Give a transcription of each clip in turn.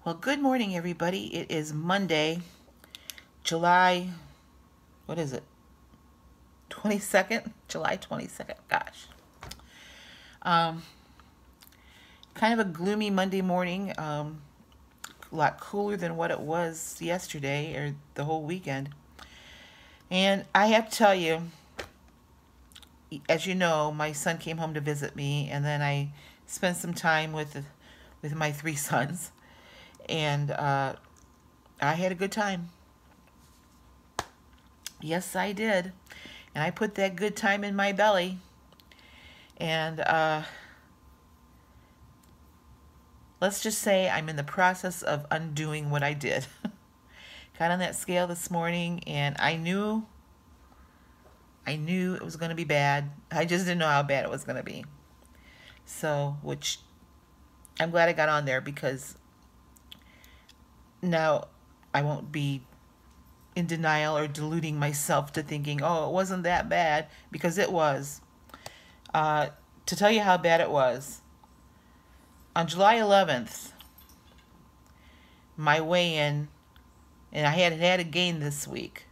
Well, good morning, everybody. It is Monday, July, what is it? 22nd? July 22nd. Gosh. Um, Kind of a gloomy Monday morning. A lot cooler than what it was yesterday or the whole weekend. And I have to tell you, as you know, my son came home to visit me, and then I spent some time with my three sons. And I had a good time. Yes, I did. And I put that good time in my belly. And let's just say I'm in the process of undoing what I did. Got on that scale this morning, and I knew it was going to be bad. I just didn't know how bad it was going to be. So, which I'm glad I got on there, because now I won't be in denial or deluding myself to thinking, oh, it wasn't that bad, because it was. To tell you how bad it was, on July 11th, my weigh-in, and I had a gain this week,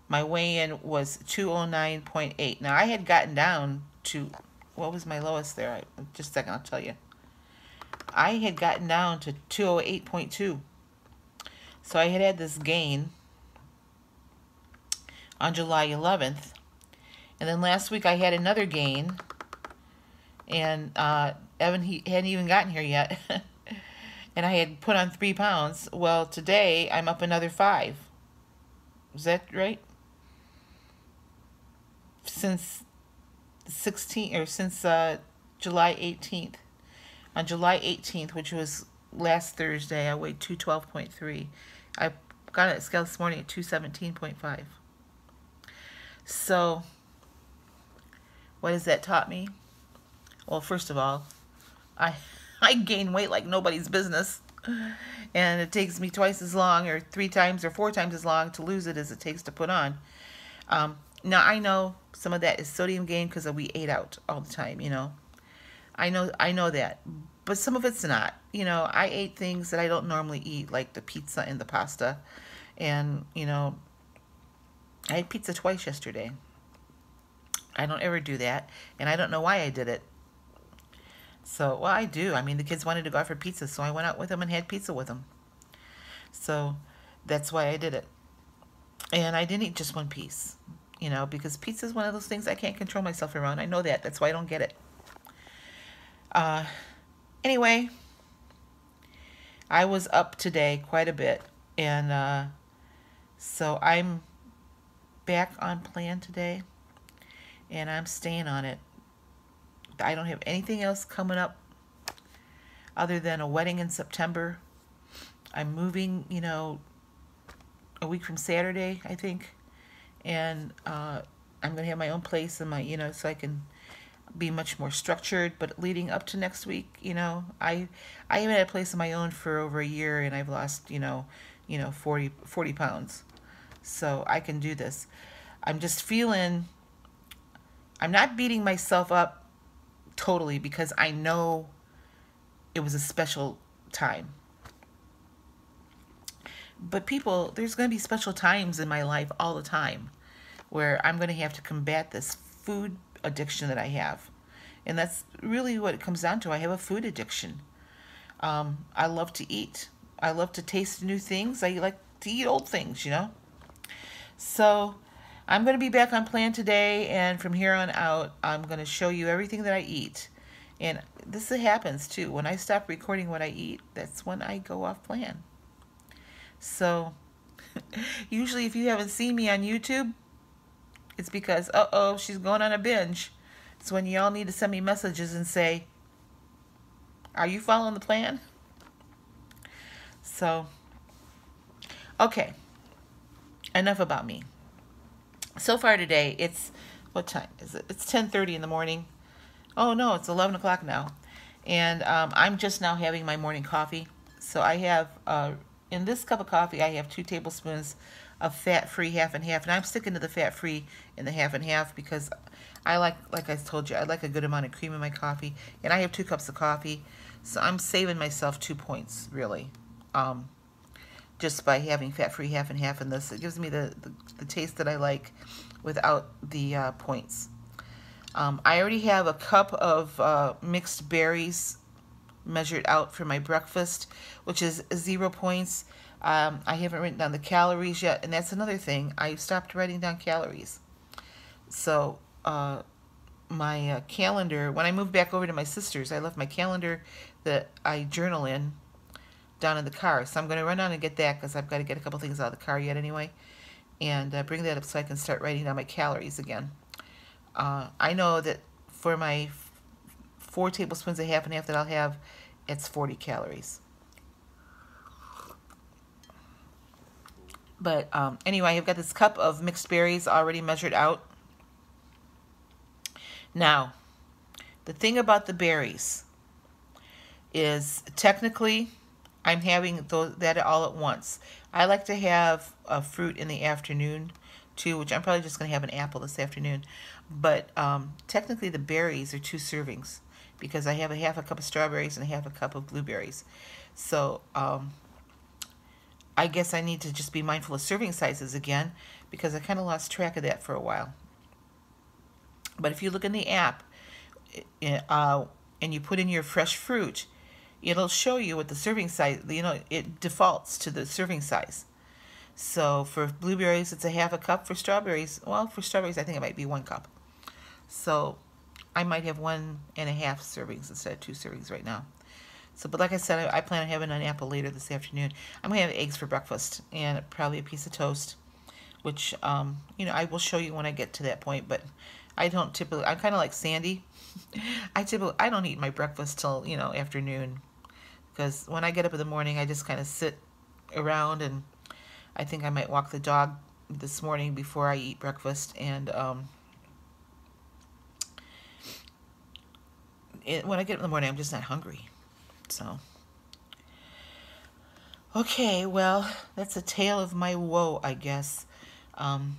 my weigh-in was 209.8. Now, I had gotten down to, what was my lowest there? Just a second, I'll tell you. I had gotten down to 208.2. So I had this gain on July 11th. And then last week I had another gain. And Evan, he hadn't even gotten here yet. And I had put on 3 pounds. Well, today I'm up another 5. Is that right? Since July 18th. On July 18th, which was last Thursday, I weighed 212.3. I got on that scale this morning at 217.5. So, what has that taught me? Well, first of all, I gain weight like nobody's business. And it takes me twice as long, or 3 times or 4 times as long to lose it as it takes to put on. Now, I know some of that is sodium gain because we ate out all the time, you know. I know that. But some of it's not. You know, I ate things that I don't normally eat, like the pizza and the pasta. And, you know, I had pizza twice yesterday. I don't ever do that. And I don't know why I did it. So, well, I do. I mean, the kids wanted to go out for pizza, so I went out with them and had pizza with them. So, that's why I did it. And I didn't eat just one piece, you know, because pizza is one of those things I can't control myself around. I know that. That's why I don't get it. Anyway, I was up today quite a bit, and so I'm back on plan today, and I'm staying on it. I don't have anything else coming up other than a wedding in September. I'm moving, you know, a week from Saturday, I think, and I'm going to have my own place and my, you know, so I can be much more structured. But leading up to next week, you know, I haven't had a place of my own for over a year, and I've lost, you know 40 pounds. So I can do this. I'm just feeling, I'm not beating myself up totally, because I know it was a special time. But people, there's going to be special times in my life all the time where I'm going to have to combat this food addiction that I have. And that's really what it comes down to. I have a food addiction. I love to eat. I love to taste new things. I like to eat old things, you know. So I'm going to be back on plan today, and from here on out, I'm going to show you everything that I eat. And this happens too. When I stop recording what I eat, that's when I go off plan. So usually if you haven't seen me on YouTube, it's because, uh-oh, she's going on a binge. It's when y'all need to send me messages and say, are you following the plan? So, okay, enough about me. So far today, it's, what time is it? It's 10:30 in the morning. Oh no, it's 11 o'clock now. And I'm just now having my morning coffee. So I have, in this cup of coffee, I have 2 tablespoons of fat-free half and half. And I'm sticking to the fat-free and the half and half because I like I told you, I like a good amount of cream in my coffee. And I have 2 cups of coffee. So I'm saving myself 2 points, really. just by having fat-free half and half in this. It gives me the taste that I like without the points. I already have a cup of mixed berries measured out for my breakfast, which is 0 points. I haven't written down the calories yet, and that's another thing. I stopped writing down calories. So my calendar, when I moved back over to my sister's, I left my calendar that I journal in down in the car. So I'm going to run down and get that because I've got to get a couple things out of the car yet anyway, and bring that up so I can start writing down my calories again. I know that for my 4 tablespoons of half and half that I'll have, it's 40 calories. But anyway, I've got this cup of mixed berries already measured out. Now, the thing about the berries is technically I'm having that all at once. I like to have a fruit in the afternoon too, which I'm probably just going to have an apple this afternoon. But technically the berries are 2 servings because I have a half a cup of strawberries and a half a cup of blueberries. So I guess I need to just be mindful of serving sizes again because I kind of lost track of that for a while. But if you look in the app and you put in your fresh fruit, it'll show you what the serving size, you know, it defaults to the serving size. So for blueberries, it's a half a cup. For strawberries, well, for strawberries, I think it might be 1 cup. So I might have 1.5 servings instead of 2 servings right now. So, but like I said, I plan on having an apple later this afternoon. I'm going to have eggs for breakfast and probably a piece of toast, which, you know, I will show you when I get to that point. But I don't typically, I'm kind of like Sandy. I don't eat my breakfast till, you know, afternoon. Because when I get up in the morning, I just kind of sit around, and I think I might walk the dog this morning before I eat breakfast. And when I get up in the morning, I'm just not hungry. So, okay, well, that's a tale of my woe, I guess. I'm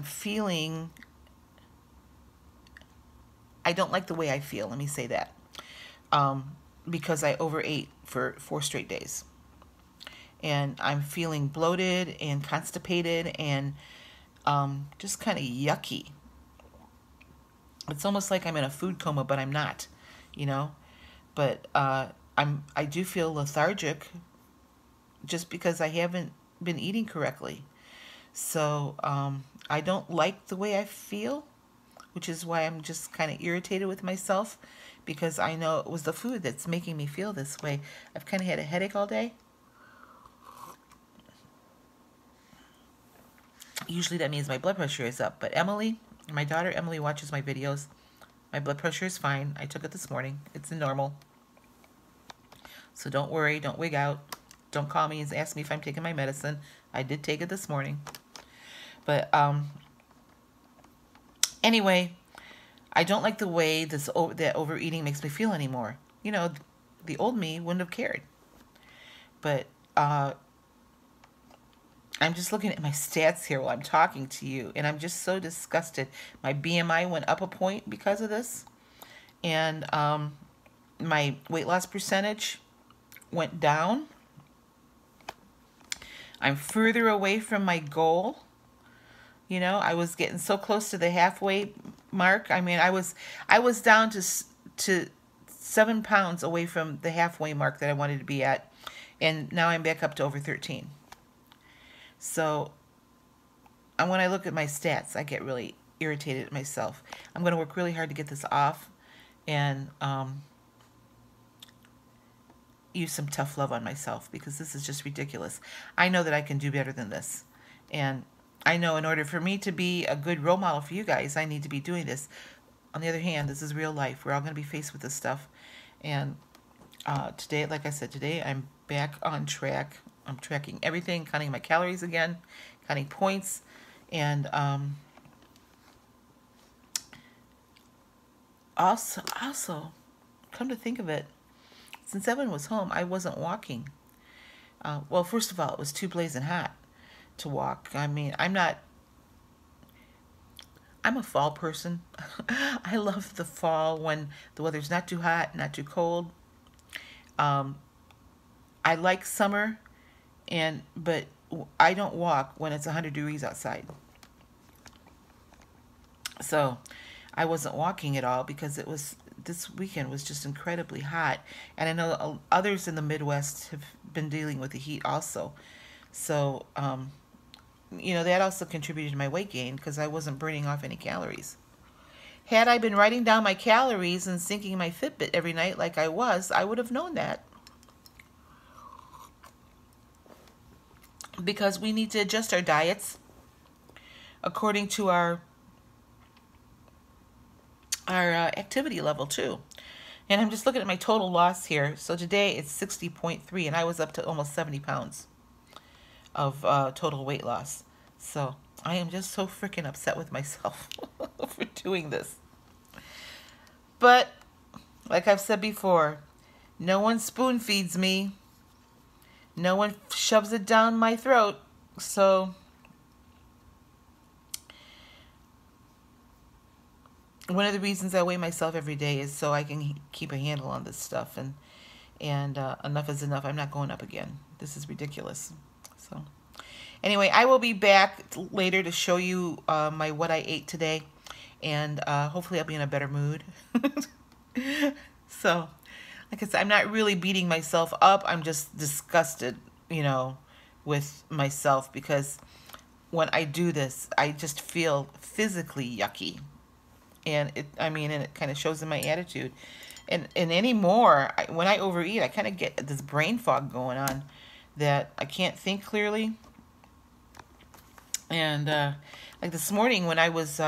feeling, I don't like the way I feel, let me say that, because I overate for 4 straight days. And I'm feeling bloated and constipated and just kind of yucky. It's almost like I'm in a food coma, but I'm not, you know. But I do feel lethargic just because I haven't been eating correctly. So I don't like the way I feel, which is why I'm just kind of irritated with myself, because I know it was the food that's making me feel this way. I've kind of had a headache all day. Usually that means my blood pressure is up. But Emily, my daughter Emily, watches my videos. My blood pressure is fine. I took it this morning. It's normal. So don't worry. Don't wig out. Don't call me and ask me if I'm taking my medicine. I did take it this morning. But anyway, I don't like the way that overeating makes me feel anymore. You know, the old me wouldn't have cared. But I'm just looking at my stats here while I'm talking to you, and I'm just so disgusted. My BMI went up a point because of this, and my weight loss percentage went down. I'm further away from my goal. You know, I was getting so close to the halfway mark. I mean, I was down to 7 pounds away from the halfway mark that I wanted to be at, and now I'm back up to over 13. So, and when I look at my stats, I get really irritated at myself. I'm going to work really hard to get this off and use some tough love on myself, because this is just ridiculous. I know that I can do better than this. And I know in order for me to be a good role model for you guys, I need to be doing this. On the other hand, this is real life. We're all going to be faced with this stuff. And today, like I said, today I'm back on track. I'm tracking everything, counting my calories again, counting points, and also, come to think of it, since Evan was home, I wasn't walking. Well, first of all, it was too blazing hot to walk. I mean, I'm a fall person. I love the fall when the weather's not too hot, not too cold. I like summer, but I don't walk when it's 100 degrees outside. So I wasn't walking at all because this weekend was just incredibly hot. And I know others in the Midwest have been dealing with the heat also. So, that also contributed to my weight gain because I wasn't burning off any calories. Had I been writing down my calories and syncing my Fitbit every night like I was, I would have known that. Because we need to adjust our diets according to our activity level too. And I'm just looking at my total loss here. So today it's 60.3 and I was up to almost 70 pounds of total weight loss. So I am just so freaking upset with myself for doing this. But like I've said before, no one spoon feeds me. No one shoves it down my throat. So one of the reasons I weigh myself every day is so I can keep a handle on this stuff, and enough is enough. I'm not going up again. This is ridiculous. So anyway, I will be back later to show you what I ate today, and hopefully I'll be in a better mood. So like I said, I'm not really beating myself up. I'm just disgusted, with myself, because when I do this, I just feel physically yucky. And it kind of shows in my attitude. And anymore, when I overeat, I kind of get this brain fog going on that I can't think clearly. And like this morning when I was,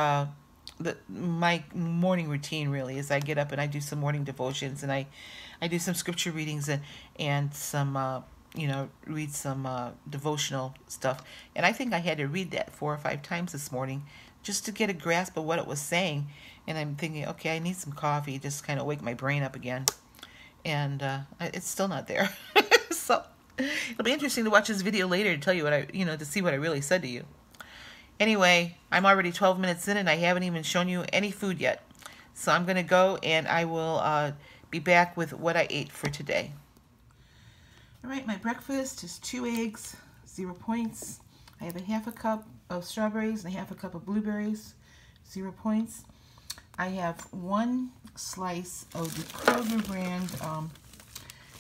my morning routine really is I get up and I do some morning devotions, and I do some scripture readings and some, read some devotional stuff. And I think I had to read that 4 or 5 times this morning just to get a grasp of what it was saying. And I'm thinking, okay, I need some coffee, just kind of wake my brain up again. And it's still not there. So it'll be interesting to watch this video later to tell you what to see what I really said to you. Anyway, I'm already 12 minutes in and I haven't even shown you any food yet. So I'm going to go and I will be back with what I ate for today. All right, my breakfast is 2 eggs, 0 points. I have a half a cup of strawberries and a half a cup of blueberries, 0 points. I have 1 slice of the Kroger brand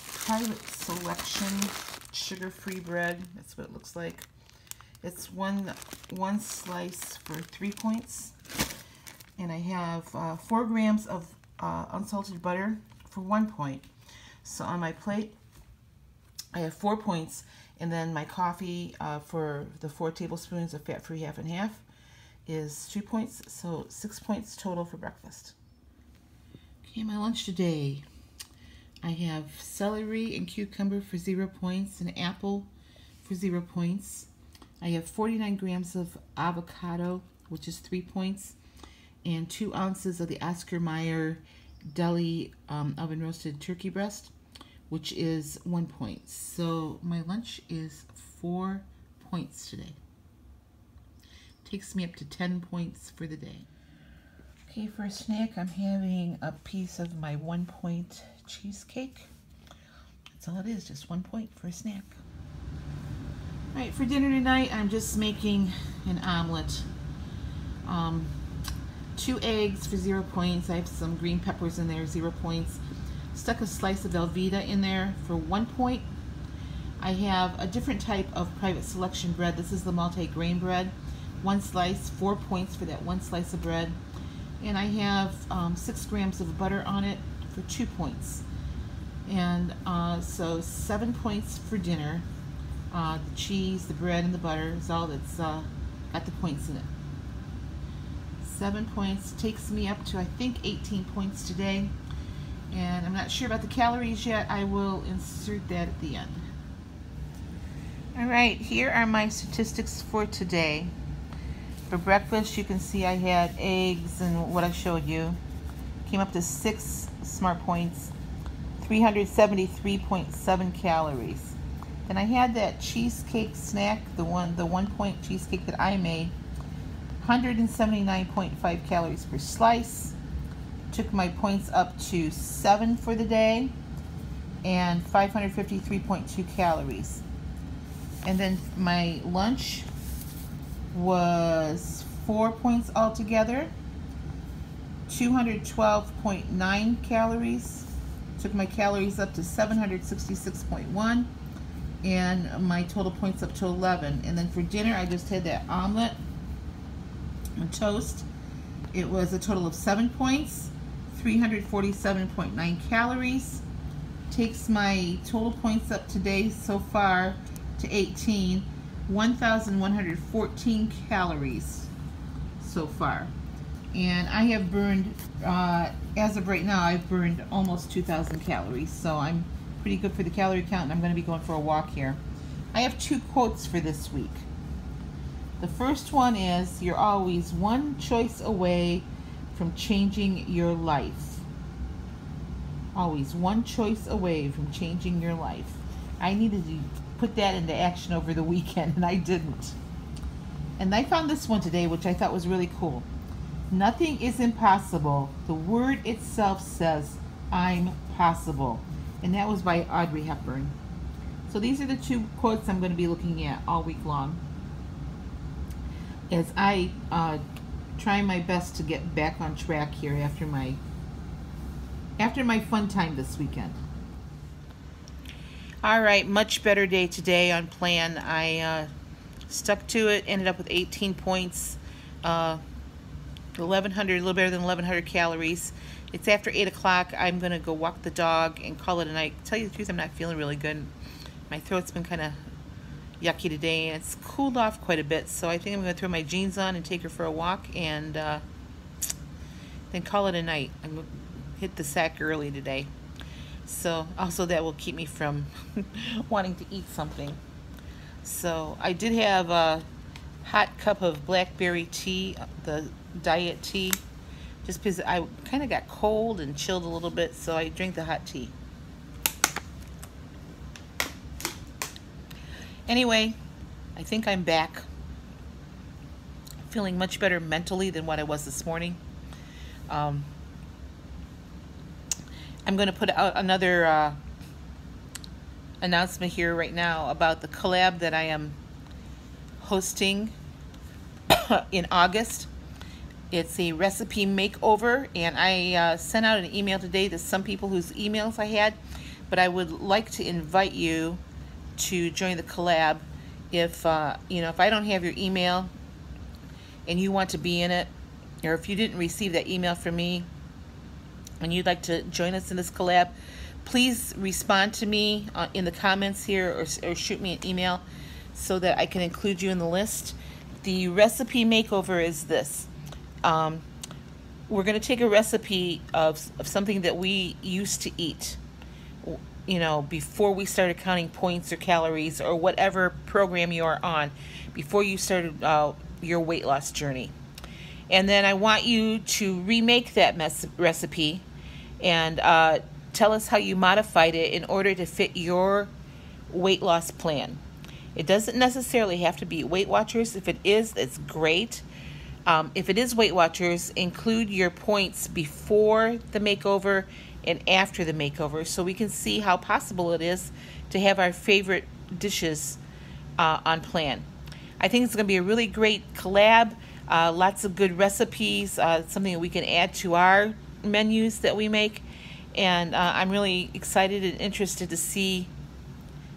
Private Selection sugar-free bread. That's what it looks like. It's one slice for 3 points. And I have 4 grams of unsalted butter for 1 point. So on my plate, I have 4 points. And then my coffee for the 4 tablespoons of fat-free half and half is 2 points, so 6 points total for breakfast. Okay, my lunch today. I have celery and cucumber for 0 points, an apple for 0 points. I have 49 grams of avocado, which is 3 points, and 2 ounces of the Oscar Mayer deli oven roasted turkey breast, which is 1 point. So my lunch is 4 points today. Takes me up to 10 points for the day. Okay, for a snack, I'm having a piece of my 1 point cheesecake. That's all it is, just 1 point for a snack. All right, for dinner tonight, I'm just making an omelet. 2 eggs for 0 points. I have some green peppers in there, 0 points. Stuck a slice of Velveeta in there for 1 point. I have a different type of Private Selection bread. This is the multi-grain bread. 1 slice, 4 points for that 1 slice of bread. And I have 6 grams of butter on it for 2 points. And so 7 points for dinner. The cheese, the bread, and the butter is all that's got the points in it. 7 points takes me up to, I think, 18 points today. And I'm not sure about the calories yet. I will insert that at the end. All right, here are my statistics for today. For breakfast, you can see I had eggs and what I showed you. Came up to 6 smart points, 373.7 calories. Then I had that cheesecake snack, the 1 point cheesecake that I made, 179.5 calories per slice. Took my points up to 7 for the day. and 553.2 calories. And then my lunch was 4 points altogether, 212.9 calories. Took my calories up to 766.1, and my total points up to 11. And then for dinner, I just had that omelet and toast. It was a total of 7 points, 347.9 calories. Takes my total points up today so far to 18, 1,114 calories so far. And I have burned, as of right now, I've burned almost 2,000 calories. So I'm pretty good for the calorie count, and I'm going to be going for a walk here. I have 2 quotes for this week. The first one is, you're always one choice away from changing your life. Always one choice away from changing your life. I needed to put that into action over the weekend, and I didn't. And I found this one today, which I thought was really cool. Nothing is impossible. The word itself says, I'm possible. And that was by Audrey Hepburn. So these are the 2 quotes I'm going to be looking at all week long, as I try my best to get back on track here after my fun time this weekend. All right, much better day today on plan. I stuck to it, ended up with 18 points, 1,100, a little better than 1,100 calories. It's after 8 o'clock. I'm going to go walk the dog and call it a night. To tell you the truth, I'm not feeling really good. My throat's been kind of yucky today, and it's cooled off quite a bit, so I think I'm going to throw my jeans on and take her for a walk, and then call it a night. I'm going to hit the sack early today, so also that will keep me from wanting to eat something. So I did have a hot cup of blackberry tea, the diet tea, just because I kind of got cold and chilled a little bit, so I drank the hot tea. Anyway, I think I'm back. Feeling much better mentally than what I was this morning. I'm going to put out another announcement here right now about the collab that I am hosting in August. It's a recipe makeover, and I sent out an email today to some people whose emails I had, but I would like to invite you to join the collab. If if I don't have your email and you want to be in it, or if you didn't receive that email from me and you'd like to join us in this collab, please respond to me in the comments here, or shoot me an email so that I can include you in the list. The recipe makeover is this. We're going to take a recipe of something that we used to eat, before we started counting points or calories or whatever program you are on, before you started your weight loss journey. And then I want you to remake that recipe and tell us how you modified it in order to fit your weight loss plan. It doesn't necessarily have to be Weight Watchers. If it is, it's great. If it is Weight Watchers, include your points before the makeover and after the makeover, so we can see how possible it is to have our favorite dishes on plan. I think it's going to be a really great collab. Lots of good recipes, something that we can add to our menus that we make, and I'm really excited and interested to see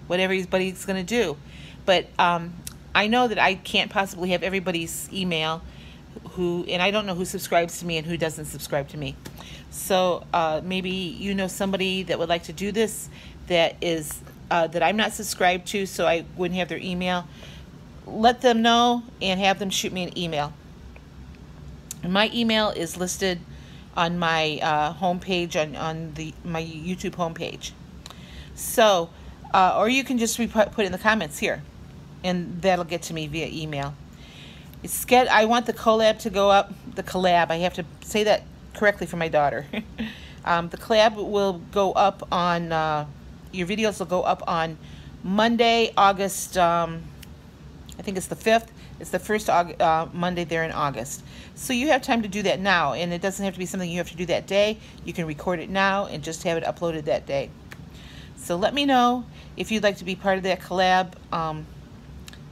what everybody's going to do. But I know that I can't possibly have everybody's email, and I don't know who subscribes to me and who doesn't subscribe to me. So maybe you know somebody that would like to do this that I'm not subscribed to, so I wouldn't have their email. Let them know and have them shoot me an email. And my email is listed on my homepage, on my YouTube homepage. So, or you can just put it in the comments here, and that'll get to me via email. I want the collab to go up. The collab, I have to say that correctly for my daughter. The collab will go up on, your videos will go up on Monday, August, I think it's the 5th. It's the first Monday there in August. So you have time to do that now, and it doesn't have to be something you have to do that day. You can record it now and just have it uploaded that day. So let me know if you'd like to be part of that collab. I'm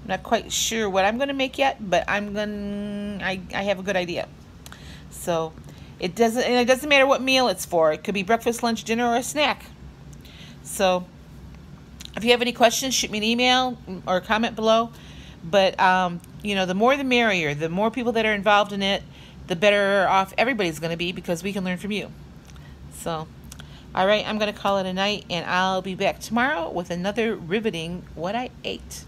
not quite sure what I'm going to make yet, but I have a good idea. So it doesn't matter what meal it's for. It could be breakfast, lunch, dinner, or a snack. So if you have any questions, shoot me an email or comment below. But you know, the more the merrier. The more people that are involved in it, the better off everybody's going to be, because we can learn from you. So all right, I'm going to call it a night, and I'll be back tomorrow with another riveting What I Ate.